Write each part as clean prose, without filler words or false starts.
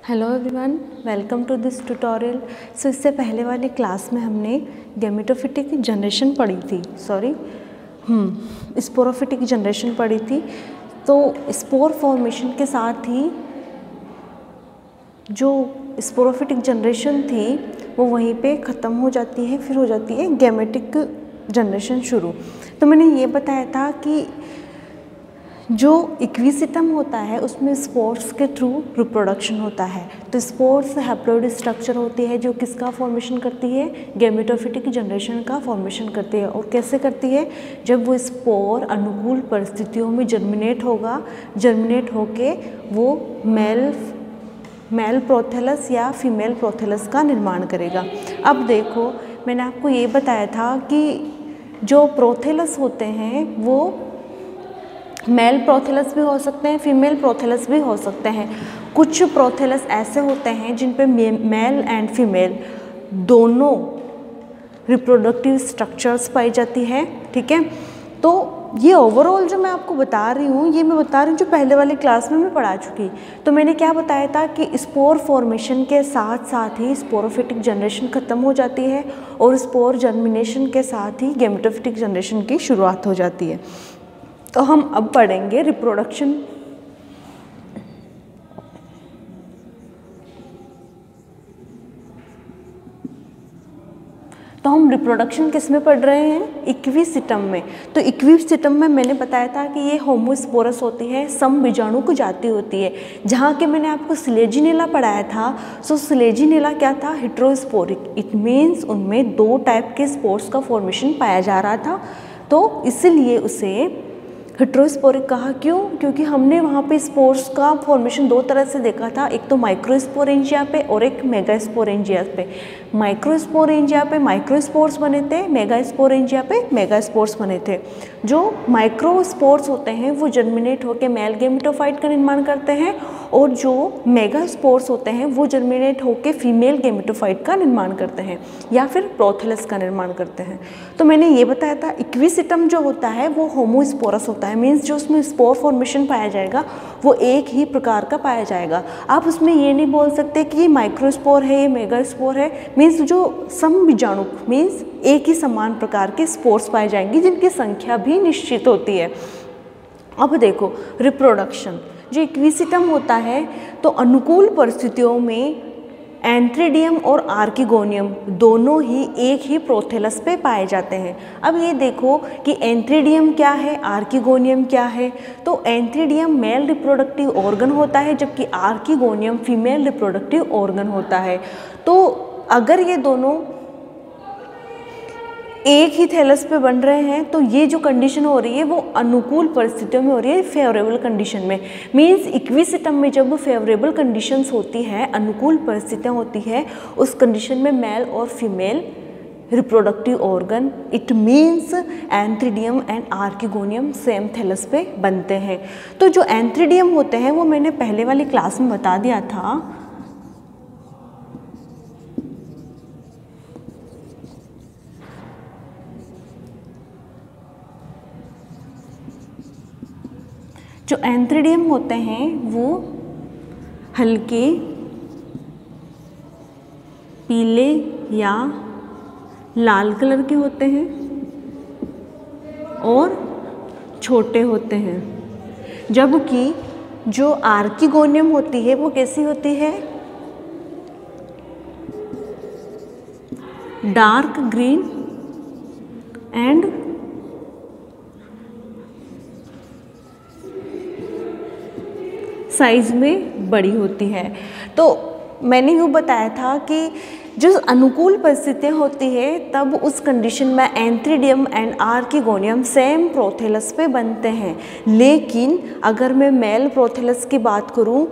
Hello everyone, welcome to this tutorial. इससे पहले वाली क्लास में हमने गैमेटोफिटिक जनरेशन पढ़ी थी, स्पोरोफिटिक जनरेशन पढ़ी थी। तो स्पोर फॉर्मेशन के साथ ही जो स्पोरोफिटिक जनरेशन थी वो वहीं पे ख़त्म हो जाती है, फिर हो जाती है गैमेटिक जनरेशन शुरू। तो मैंने ये बताया था कि जो इक्विसिटम होता है उसमें स्पोर्स के थ्रू रिप्रोडक्शन होता है। तो स्पोर्स हैप्लॉइड स्ट्रक्चर होती है जो किसका फॉर्मेशन करती है, गैमेटोफिटिक जनरेशन का फॉर्मेशन करती है। और कैसे करती है, जब वो स्पोर अनुकूल परिस्थितियों में जर्मिनेट होगा, जर्मिनेट होके वो मेल प्रोथेलस या फीमेल प्रोथेलस का निर्माण करेगा। अब देखो, मैंने आपको ये बताया था कि जो प्रोथेलस होते हैं वो मेल प्रोथेलस भी हो सकते हैं, फीमेल प्रोथेलस भी हो सकते हैं। कुछ प्रोथेलस ऐसे होते हैं जिन पे मेल एंड फीमेल दोनों रिप्रोडक्टिव स्ट्रक्चर्स पाई जाती है, ठीक है। तो ये ओवरऑल जो मैं आपको बता रही हूँ, ये मैं बता रही हूँ जो पहले वाली क्लास में मैं पढ़ा चुकी। तो मैंने क्या बताया था कि स्पोर फॉर्मेशन के साथ साथ ही स्पोरोफिटिक जनरेशन ख़त्म हो जाती है और स्पोर जर्मिनेशन के साथ ही गैमेटोफिटिक जनरेशन की शुरुआत हो जाती है। तो हम अब पढ़ेंगे रिप्रोडक्शन। तो हम रिप्रोडक्शन किस में पढ़ रहे हैं, इक्विसिटम में। तो इक्विसिटम में मैंने बताया था कि ये होमोस्पोरस होती है, सम बीजाणु को जाती होती है। जहाँ के मैंने आपको स्लेजिनेला पढ़ाया था, सो स्लेजिनेला क्या था, हेट्रोस्पोरिक। इट मीन्स उनमें 2 टाइप के स्पोर्स का फॉर्मेशन पाया जा रहा था, तो इसलिए उसे हेट्रोस्पोरिक कहा। क्यों? क्योंकि हमने वहाँ पे स्पोर्स का फॉर्मेशन 2 तरह से देखा था, एक तो माइक्रोस्पोरेंजिया पे और एक मेगास्पोरेंजिया पे। माइक्रोस्पोरेंजिया पे माइक्रोस्पोर्स बने थे, मेगास्पोरेंजिया पे मेगास्पोर्स बने थे। जो माइक्रोस्पोर्स होते हैं वो जर्मिनेट होकर मेल गैमेटोफाइट का निर्माण करते हैं और जो मेगास्पोर्स होते हैं वो जर्मिनेट होकर फीमेल गैमेटोफाइट का निर्माण करते हैं या फिर प्रोथेलस का निर्माण करते हैं। तो मैंने ये बताया था इक्विसिटम जो होता है वो होमोस्पोरस होता है, मीन्स जो उसमें स्पोर फॉर्मेशन पाया जाएगा वो एक ही प्रकार का पाया जाएगा। आप उसमें ये नहीं बोल सकते कि ये माइक्रोस्पोर है, ये मेगास्पोर है। मीन्स जो सम बीजाणु मीन्स एक ही समान प्रकार के स्पोर्स पाए जाएंगे जिनकी संख्या भी निश्चित होती है। अब देखो रिप्रोडक्शन, जो इक्विसिटम होता है तो अनुकूल परिस्थितियों में एंथ्रीडियम और आर्किगोनियम दोनों ही एक ही प्रोथेलस पे पाए जाते हैं। अब ये देखो कि एंथ्रीडियम क्या है, आर्किगोनियम क्या है। तो एंथ्रीडियम मेल रिप्रोडक्टिव ऑर्गन होता है जबकि आर्किगोनियम फीमेल रिप्रोडक्टिव ऑर्गन होता है। तो अगर ये दोनों एक ही थैलस पे बन रहे हैं तो ये जो कंडीशन हो रही है वो अनुकूल परिस्थितियों में हो रही है, फेवरेबल कंडीशन में। मींस इक्विसिटम में जब फेवरेबल कंडीशंस होती है, अनुकूल परिस्थितियाँ होती है, उस कंडीशन में मेल और female reproductive organ, it means antheridium and archegonium same thallus पे बनते हैं। तो जो एंथ्रीडियम होते हैं वो मैंने पहले वाली क्लास में बता दिया था। जो एंथ्रीडियम होते हैं वो हल्के पीले या लाल कलर के होते हैं और छोटे होते हैं, जबकि जो आर्किगोनियम होती है वो कैसी होती है, डार्क ग्रीन एंड साइज में बड़ी होती है। तो मैंने यूँ बताया था कि जो अनुकूल परिस्थितियाँ होती है तब उस कंडीशन में antheridium and archegonium same prothallus पे बनते हैं। लेकिन अगर मैं मेल प्रोथेलस की बात करूँ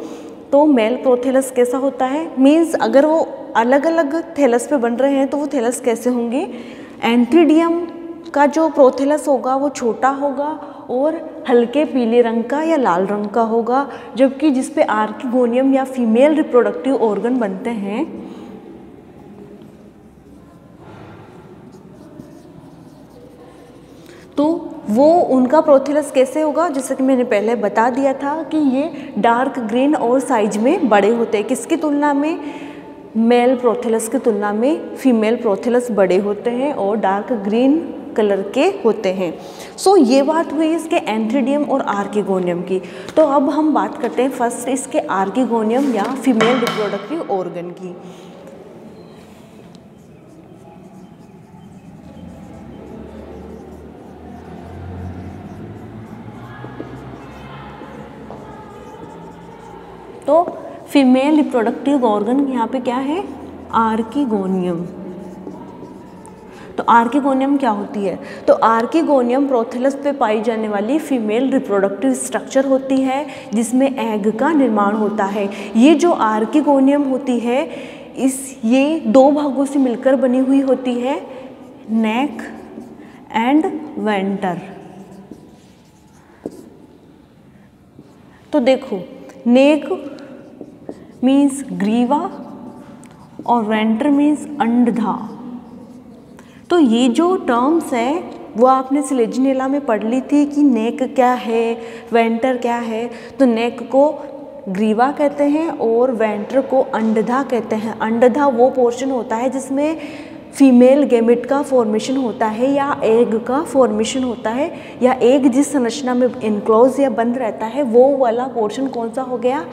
तो मेल प्रोथेलस कैसा होता है, मीन्स अगर वो अलग अलग थैलस पे बन रहे हैं तो वो थैलस कैसे होंगे, एंथ्रीडियम का जो प्रोथेलस होगा वो छोटा होगा और हल्के पीले रंग का या लाल रंग का होगा, जबकि जिस पे आर्किगोनियम या फीमेल रिप्रोडक्टिव ऑर्गन बनते हैं तो वो उनका प्रोथेलस कैसे होगा, जैसे कि मैंने पहले बता दिया था कि ये डार्क ग्रीन और साइज में बड़े होते हैं। किसकी तुलना में? मेल प्रोथेलस की तुलना में फीमेल प्रोथेलस बड़े होते हैं और डार्क ग्रीन कलर के होते हैं। सो ये बात हुई इसके एंथ्रीडियम और आर्किगोनियम की। तो अब हम बात करते हैं फर्स्ट इसके आर्किगोनियम या फीमेल रिप्रोडक्टिव ऑर्गन की। तो फीमेल रिप्रोडक्टिव ऑर्गन यहाँ पे क्या है? आर्किगोनियम। तो आर्किगोनियम क्या होती है? तो आर्किगोनियम प्रोथेलस पे पाई जाने वाली फीमेल रिप्रोडक्टिव स्ट्रक्चर होती है जिसमें एग का निर्माण होता है। ये जो आर्किगोनियम होती है ये 2 भागों से मिलकर बनी हुई होती है, नेक एंड वेंटर। तो देखो, नेक मीन्स ग्रीवा और वेंटर मीन्स अंडधा। तो ये जो टर्म्स है वो आपने स्लेजिनेला में पढ़ ली थी कि नेक क्या है, वेंटर क्या है। तो नेक को ग्रीवा कहते हैं और वेंटर को अंडधा कहते हैं। अंडधा वो पोर्शन होता है जिसमें फीमेल गैमेट का फॉर्मेशन होता है या एग का फॉर्मेशन होता है, या एग जिस संरचना में इनक्लोज या बंद रहता है वो वाला पोर्शन कौन सा हो गया?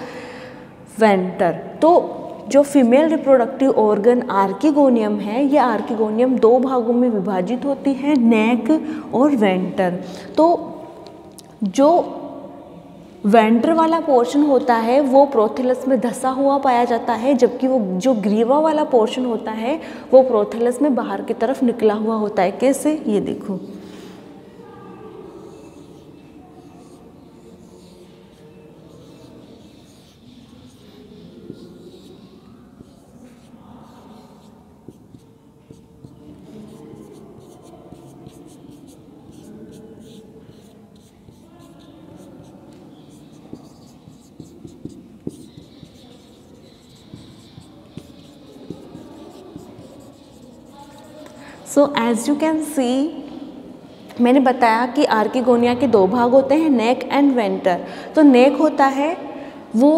वेंटर। तो जो फीमेल रिप्रोडक्टिव ऑर्गन आर्किगोनियम है, ये आर्किगोनियम 2 भागों में विभाजित होती है, नेक और वेंटर। तो जो वेंटर वाला पोर्शन होता है वो प्रोथेलस में धंसा हुआ पाया जाता है, जबकि वो जो ग्रीवा वाला पोर्शन होता है वो प्रोथेलस में बाहर की तरफ निकला हुआ होता है। कैसे? ये देखो, so as you can see, मैंने बताया कि आर्किगोनिया के 2 भाग होते हैं, नेक एंड वेंटर। तो नेक होता है वो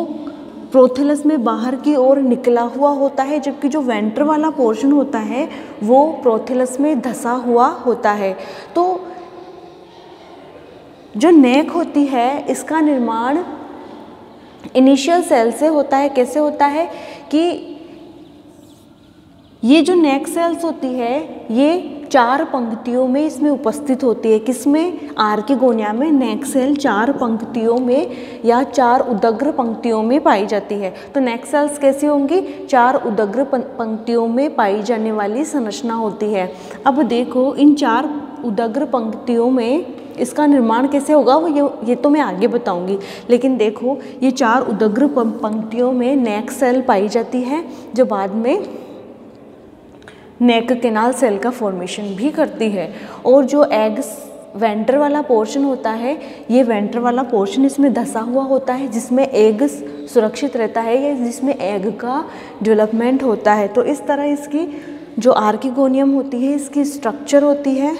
प्रोथेलस में बाहर की ओर निकला हुआ होता है, जबकि जो वेंटर वाला पोर्शन होता है वो प्रोथेलस में धंसा हुआ होता है। तो जो नेक होती है इसका निर्माण इनिशियल सेल से होता है। कैसे होता है कि ये जो नेक सेल्स होती है ये 4 पंक्तियों में इसमें उपस्थित होती है। किसमें? आर्किगोनिया में नेक सेल 4 पंक्तियों में या 4 उदग्र पंक्तियों में पाई जाती है। तो नेक सेल्स कैसी होंगी? 4 उदग्र पंक्तियों में पाई जाने वाली संरचना होती है। अब देखो, इन 4 उदग्र पंक्तियों में इसका निर्माण कैसे होगा वो ये तो मैं आगे बताऊंगी, लेकिन देखो ये 4 उदग्र पंक्तियों में नेक सेल पाई जाती है जो बाद में नेक केनाल सेल का फॉर्मेशन भी करती है। और जो एग वेंटर वाला पोर्शन होता है, ये वेंटर वाला पोर्शन इसमें धंसा हुआ होता है जिसमें एग सुरक्षित रहता है या जिसमें एग का डेवलपमेंट होता है। तो इस तरह इसकी जो आर्किगोनियम होती है इसकी स्ट्रक्चर होती है।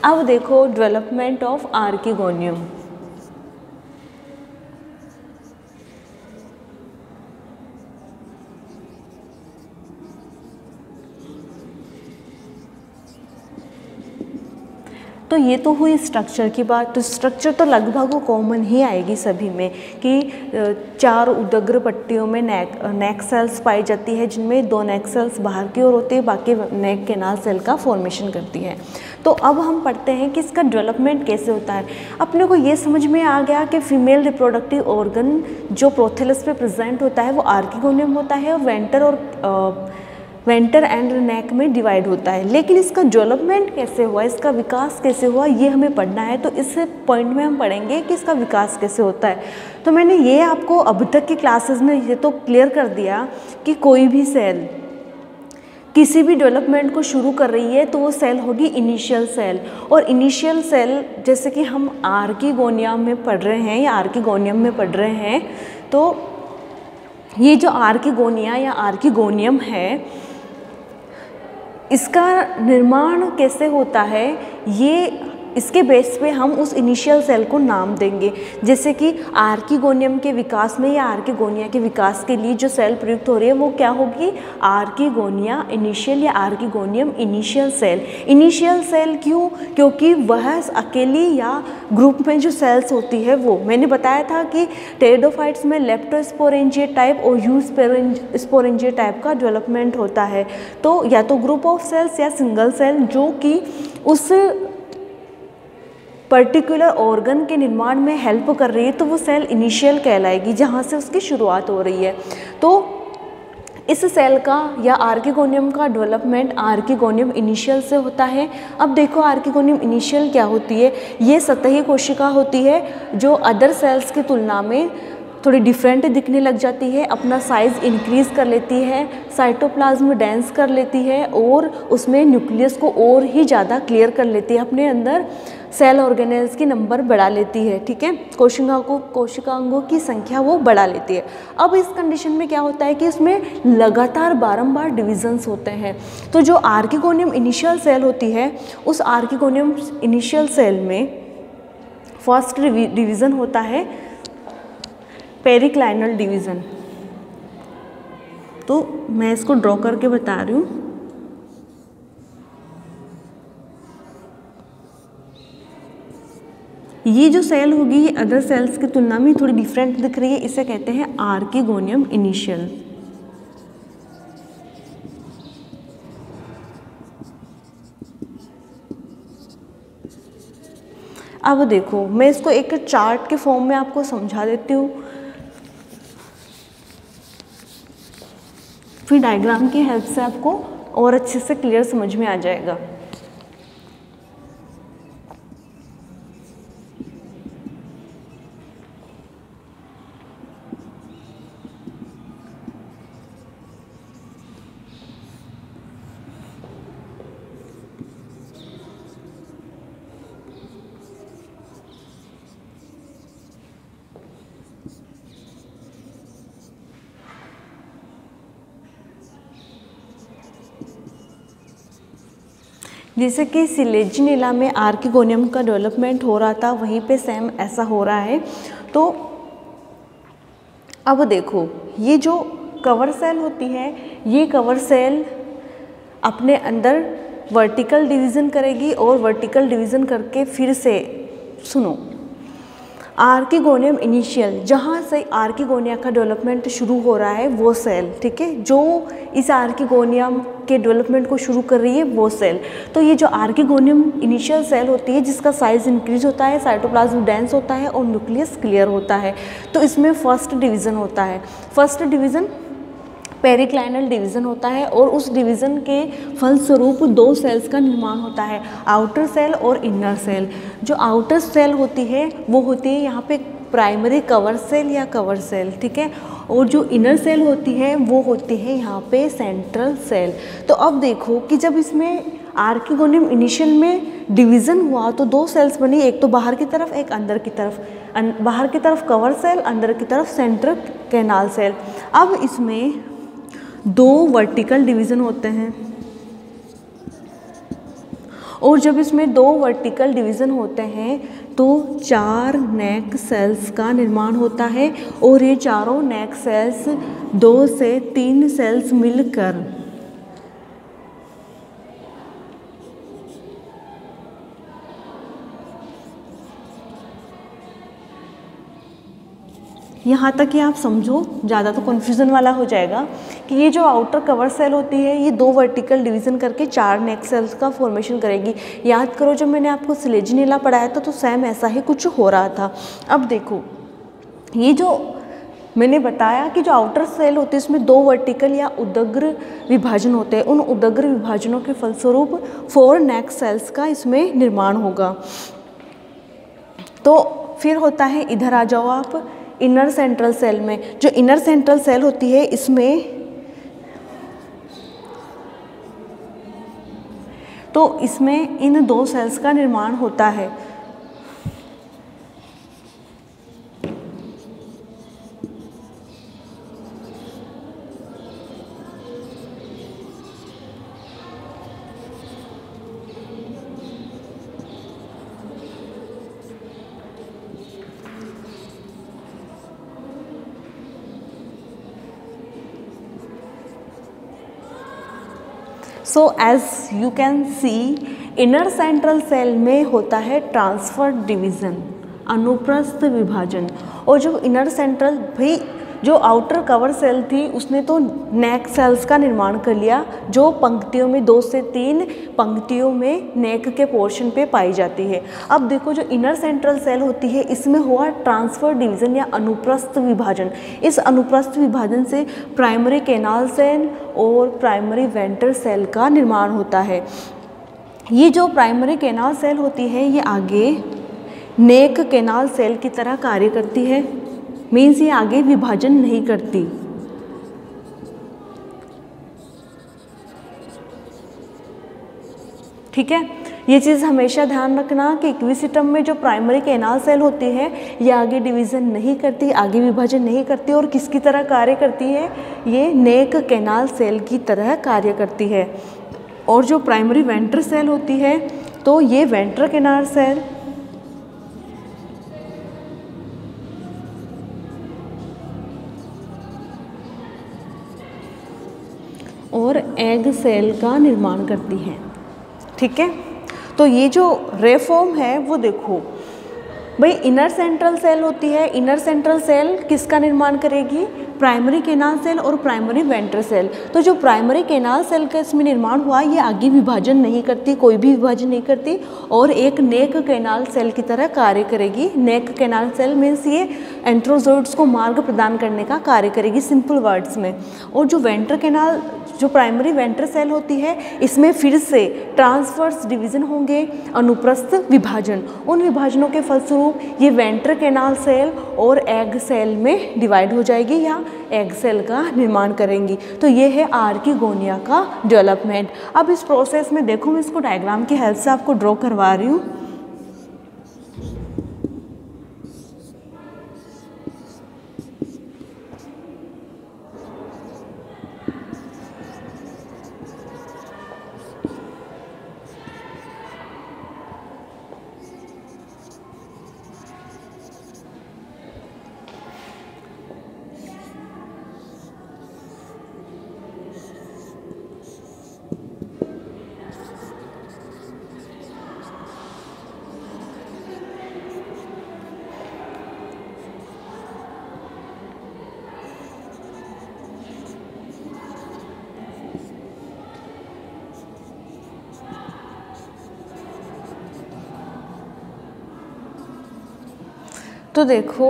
अब देखो डेवलपमेंट ऑफ आर्किगोनियम। तो ये तो हुई स्ट्रक्चर की बात। तो स्ट्रक्चर तो लगभग कॉमन ही आएगी सभी में कि 4 उदग्र पट्टियों में नेक सेल्स पाई जाती है, जिनमें 2 नेक सेल्स बाहर की ओर होती है, बाकी नेक केनाल सेल का फॉर्मेशन करती है। तो अब हम पढ़ते हैं कि इसका डेवलपमेंट कैसे होता है। अपने को ये समझ में आ गया कि फीमेल रिप्रोडक्टिव ऑर्गन जो प्रोथेलस पे प्रेजेंट होता है वो आर्किगोनियम होता है और वेंटर एंड नेक में डिवाइड होता है। लेकिन इसका डेवलपमेंट कैसे हुआ, इसका विकास कैसे हुआ, ये हमें पढ़ना है। तो इस पॉइंट में हम पढ़ेंगे कि इसका विकास कैसे होता है। तो मैंने ये आपको अब तक की क्लासेस में ये तो क्लियर कर दिया कि कोई भी सेल किसी भी डेवलपमेंट को शुरू कर रही है तो वो सेल होगी इनिशियल सेल। और इनिशियल सेल जैसे कि हम आर्किगोनियम में पढ़ रहे हैं या आर्किगोनियम में पढ़ रहे हैं, तो ये जो आर्किगोनिया या आर्किगोनियम है इसका निर्माण कैसे होता है, ये इसके बेस पे हम उस इनिशियल सेल को नाम देंगे। जैसे कि आर्किगोनियम के विकास में या आर्किगोनिया के विकास के लिए जो सेल प्रयुक्त हो रही है वो क्या होगी, आर्किगोनिया इनिशियल या archegonium initial cell. Initial cell क्यों, क्योंकि वह अकेली या ग्रुप में जो सेल्स होती है वो, मैंने बताया था कि टेरिडोफाइट्स में लेप्टोस्पोरेंजिएट टाइप और यूस्पोरेंजिएट टाइप का डेवलपमेंट होता है। तो या तो ग्रुप ऑफ सेल्स या सिंगल सेल जो कि उस पर्टिकुलर ऑर्गन के निर्माण में हेल्प कर रही है, तो वो सेल इनिशियल कहलाएगी, जहाँ से उसकी शुरुआत हो रही है। तो इस सेल का या आर्किगोनियम का डेवलपमेंट आर्किगोनियम इनिशियल से होता है। अब देखो आर्किगोनियम इनिशियल क्या होती है, ये सतही कोशिका होती है जो अदर सेल्स की तुलना में थोड़ी डिफरेंट दिखने लग जाती है, अपना साइज़ इंक्रीज़ कर लेती है, साइटोप्लाज्म डेंस कर लेती है और उसमें न्यूक्लियस को और ही ज़्यादा क्लियर कर लेती है, अपने अंदर सेल ऑर्गेनेल्स की नंबर बढ़ा लेती है, ठीक है, कोशिकांगों की संख्या वो बढ़ा लेती है। अब इस कंडीशन में क्या होता है कि उसमें लगातार बारंबार डिविजन्स होते हैं। तो जो आर्किगोनियम इनिशियल सेल होती है, उस आर्किगोनियम इनिशियल सेल में फर्स्ट डिवीज़न होता है पेरिक्लाइनल डिवीज़न। तो मैं इसको ड्रॉ करके बता रही हूँ। ये जो सेल होगी ये अदर सेल्स की तुलना में थोड़ी डिफरेंट दिख रही है, इसे कहते हैं आर्किगोनियम इनिशियल। अब देखो मैं इसको एक चार्ट के फॉर्म में आपको समझा देती हूँ, फिर डायग्राम की हेल्प से आपको और अच्छे से क्लियर समझ में आ जाएगा। जैसे कि सिलेजिनेला में आर्किगोनियम का डेवलपमेंट हो रहा था, वहीं पे सेम ऐसा हो रहा है। तो अब देखो ये जो कवर सेल होती है, ये कवर सेल अपने अंदर वर्टिकल डिवीज़न करेगी और वर्टिकल डिवीज़न करके फिर से सुनो, आर्किगोनियम इनिशियल, जहाँ से आर्किगोनिया का डेवलपमेंट शुरू हो रहा है वो सेल, ठीक है, जो इस आर्किगोनियम के डेवलपमेंट को शुरू कर रही है वो सेल। तो ये जो आर्किगोनियम इनिशियल सेल होती है जिसका साइज इंक्रीज होता है, साइटोप्लाज्म डेंस होता है और न्यूक्लियस क्लियर होता है, तो इसमें फर्स्ट डिवीज़न होता है। फर्स्ट डिवीज़न पेरिक्लाइनल डिवीज़न होता है और उस डिवीज़न के फलस्वरूप दो सेल्स का निर्माण होता है, आउटर सेल और इनर सेल। जो आउटर सेल होती है वो होती है यहाँ पे प्राइमरी कवर सेल या कवर सेल, ठीक है, और जो इनर सेल होती है वो होती है यहाँ पे सेंट्रल सेल। तो अब देखो कि जब इसमें आर्किगोनियम इनिशियल में डिवीज़न हुआ तो दो सेल्स बनी, एक तो बाहर की तरफ एक अंदर की तरफ, बाहर की तरफ कवर सेल, अंदर की तरफ सेंट्रल कैनाल सेल। अब इसमें दो वर्टिकल डिवीज़न होते हैं और जब इसमें दो वर्टिकल डिवीज़न होते हैं तो 4 नेक सेल्स का निर्माण होता है और ये चारों नेक सेल्स 2 से 3 सेल्स मिलकर यहाँ तक कि आप समझो, ज़्यादा तो कन्फ्यूज़न वाला हो जाएगा कि ये जो आउटर कवर सेल होती है ये दो वर्टिकल डिवीज़न करके 4 नेक सेल्स का फॉर्मेशन करेगी। याद करो जब मैंने आपको सिलेजिनेला पढ़ाया था तो सेम ऐसा ही कुछ हो रहा था। अब देखो ये जो मैंने बताया कि जो आउटर सेल होती है इसमें दो वर्टिकल या उदग्र विभाजन होते हैं, उन उदग्र विभाजनों के फलस्वरूप 4 नेक सेल्स का इसमें निर्माण होगा। तो फिर होता है, इधर आ जाओ आप, इनर सेंट्रल सेल में। जो इनर सेंट्रल सेल होती है इसमें तो इसमें इन 2 सेल्स का निर्माण होता है। So as you can see inner central cell में होता है ट्रांसफर डिवीज़न, अनुप्रस्थ विभाजन। और जो इनर सेंट्रल, भाई जो आउटर कवर सेल थी उसने तो नेक सेल्स का निर्माण कर लिया, जो पंक्तियों में 2 से 3 पंक्तियों में नेक के पोर्शन पे पाई जाती है। अब देखो जो इनर सेंट्रल सेल होती है इसमें हुआ ट्रांसफर डिवीज़न या अनुप्रस्थ विभाजन। इस अनुप्रस्थ विभाजन से प्राइमरी कैनाल सेल और प्राइमरी वेंट्रल सेल का निर्माण होता है। ये जो प्राइमरी कैनाल सेल होती है ये आगे नेक कैनाल सेल की तरह कार्य करती है, मीन्स ये आगे विभाजन नहीं करती। ठीक है, ये चीज़ हमेशा ध्यान रखना कि इक्विसिटम में जो प्राइमरी कैनाल सेल होती है ये आगे डिवीज़न नहीं करती, आगे विभाजन नहीं करती और किसकी तरह कार्य करती है, ये नेक कैनाल सेल की तरह कार्य करती है। और जो प्राइमरी वेंट्रल सेल होती है तो ये वेंट्रल कैनाल सेल और एग सेल का निर्माण करती है। ठीक है, तो ये जो रे फॉर्म है वो देखो भाई इनर सेंट्रल सेल होती है, इनर सेंट्रल सेल किसका निर्माण करेगी, प्राइमरी कैनाल सेल और प्राइमरी वेंट्रल सेल। तो जो प्राइमरी कैनाल सेल का इसमें निर्माण हुआ ये आगे विभाजन नहीं करती, कोई भी विभाजन नहीं करती और एक नेक कैनाल सेल की तरह कार्य करेगी। नेक कैनाल सेल मीन्स ये एंट्रोजोइड्स को मार्ग प्रदान करने का कार्य करेगी सिंपल वर्ड्स में। और जो वेंट्रल कैनाल, जो प्राइमरी वेंट्रल सेल होती है इसमें फिर से ट्रांसवर्स डिवीज़न होंगे, अनुप्रस्थ विभाजन। उन विभाजनों के फलस्वरूप ये वेंट्रल कैनाल सेल और एग सेल में डिवाइड हो जाएगी या एग सेल का निर्माण करेंगी। तो ये है आर्किगोनिया का डेवलपमेंट। अब इस प्रोसेस में देखो मैं इसको डायग्राम की हेल्प से आपको ड्रॉ करवा रही हूँ। तो देखो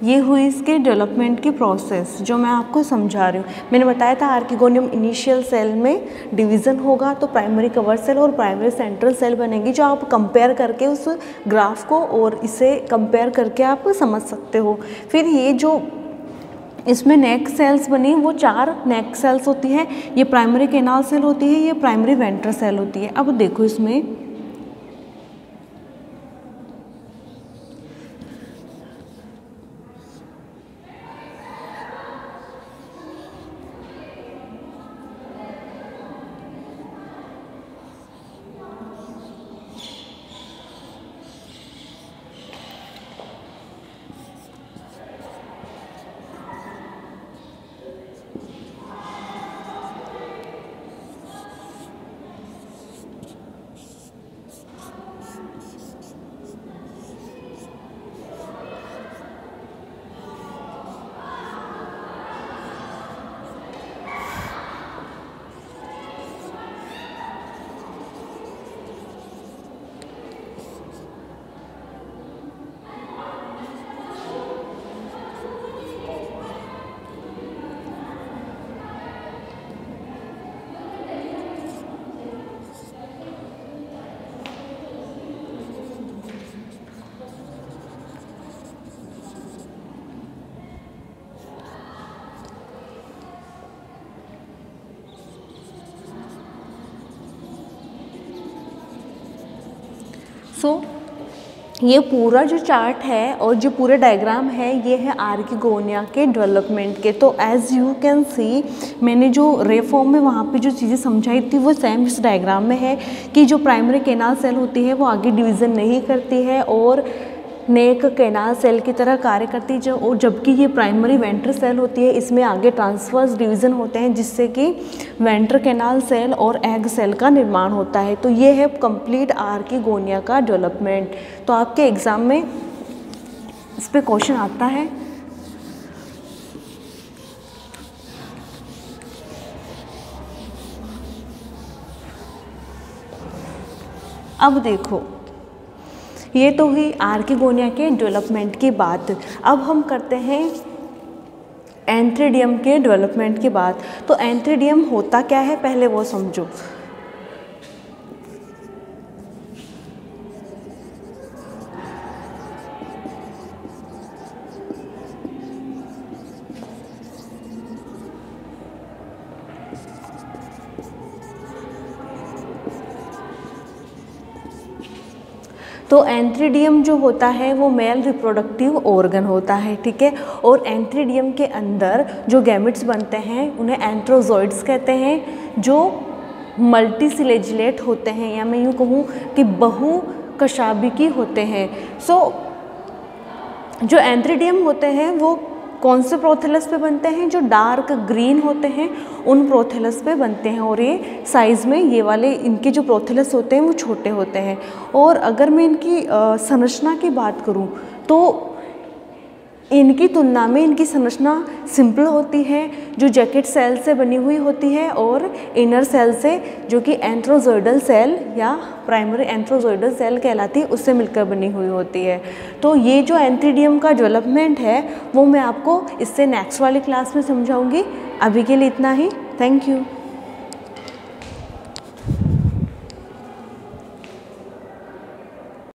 ये हुई इसके डेवलपमेंट की प्रोसेस जो मैं आपको समझा रही हूँ। मैंने बताया था आर्किगोनियम इनिशियल सेल में डिवीज़न होगा तो प्राइमरी कवर सेल और प्राइमरी सेंट्रल सेल बनेगी, जो आप कंपेयर करके उस ग्राफ को और इसे कंपेयर करके आप समझ सकते हो। फिर ये जो इसमें नेक सेल्स बनी वो 4 नेक सेल्स होती हैं, ये प्राइमरी कैनाल सेल होती है, ये प्राइमरी वेंट्रल सेल होती है। अब देखो इसमें ये पूरा जो चार्ट है और जो पूरे डायग्राम है ये है आर्किगोनिया के डेवलपमेंट के। तो एज यू कैन सी मैंने जो रे फॉर्म में वहाँ पे जो चीज़ें समझाई थी वो सेम इस डायग्राम में है कि जो प्राइमरी कैनाल सेल होती है वो आगे डिवीज़न नहीं करती है और नेक कैनाल सेल की तरह कार्य करती है, जो और जबकि ये प्राइमरी वेंट्रल सेल होती है, इसमें आगे ट्रांसवर्स डिवीज़न होते हैं जिससे कि वेंट्रल कैनाल सेल और एग सेल का निर्माण होता है। तो ये है कंप्लीट आर्किगोनिया का डेवलपमेंट। तो आपके एग्ज़ाम में इस पे क्वेश्चन आता है। अब देखो, ये तो हुई आर्किगोनिया के डेवलपमेंट की बात। अब हम करते हैं एंथ्रीडियम के डेवलपमेंट की बात। तो एंथ्रीडियम होता क्या है पहले वो समझो। तो एंथ्रीडियम जो होता है वो मेल रिप्रोडक्टिव ऑर्गन होता है, ठीक है। और एंथ्रीडियम के अंदर जो गैमेट्स बनते हैं उन्हें एंथ्रोजोइड्स कहते हैं, जो मल्टीसिलेजिलेट होते हैं, या मैं यूँ कहूँ कि बहुकशाभिकी होते हैं। जो एंथ्रीडियम होते हैं वो कौन से प्रोथेलस पे बनते हैं, जो डार्क ग्रीन होते हैं उन प्रोथेलस पे बनते हैं। और ये साइज़ में ये वाले इनके जो प्रोथेलस होते हैं वो छोटे होते हैं। और अगर मैं इनकी संरचना की बात करूँ तो इनकी तुलना में इनकी संरचना सिंपल होती है, जो जैकेट सेल से बनी हुई होती है और इनर सेल से, जो कि एंथ्रोजोइडल सेल या प्राइमरी एंथ्रोजोइडल सेल कहलाती है, उससे मिलकर बनी हुई होती है। तो ये जो एंथ्रीडियम का डेवलपमेंट है वो मैं आपको इससे नेक्स्ट वाली क्लास में समझाऊंगी। अभी के लिए इतना ही। Thank you.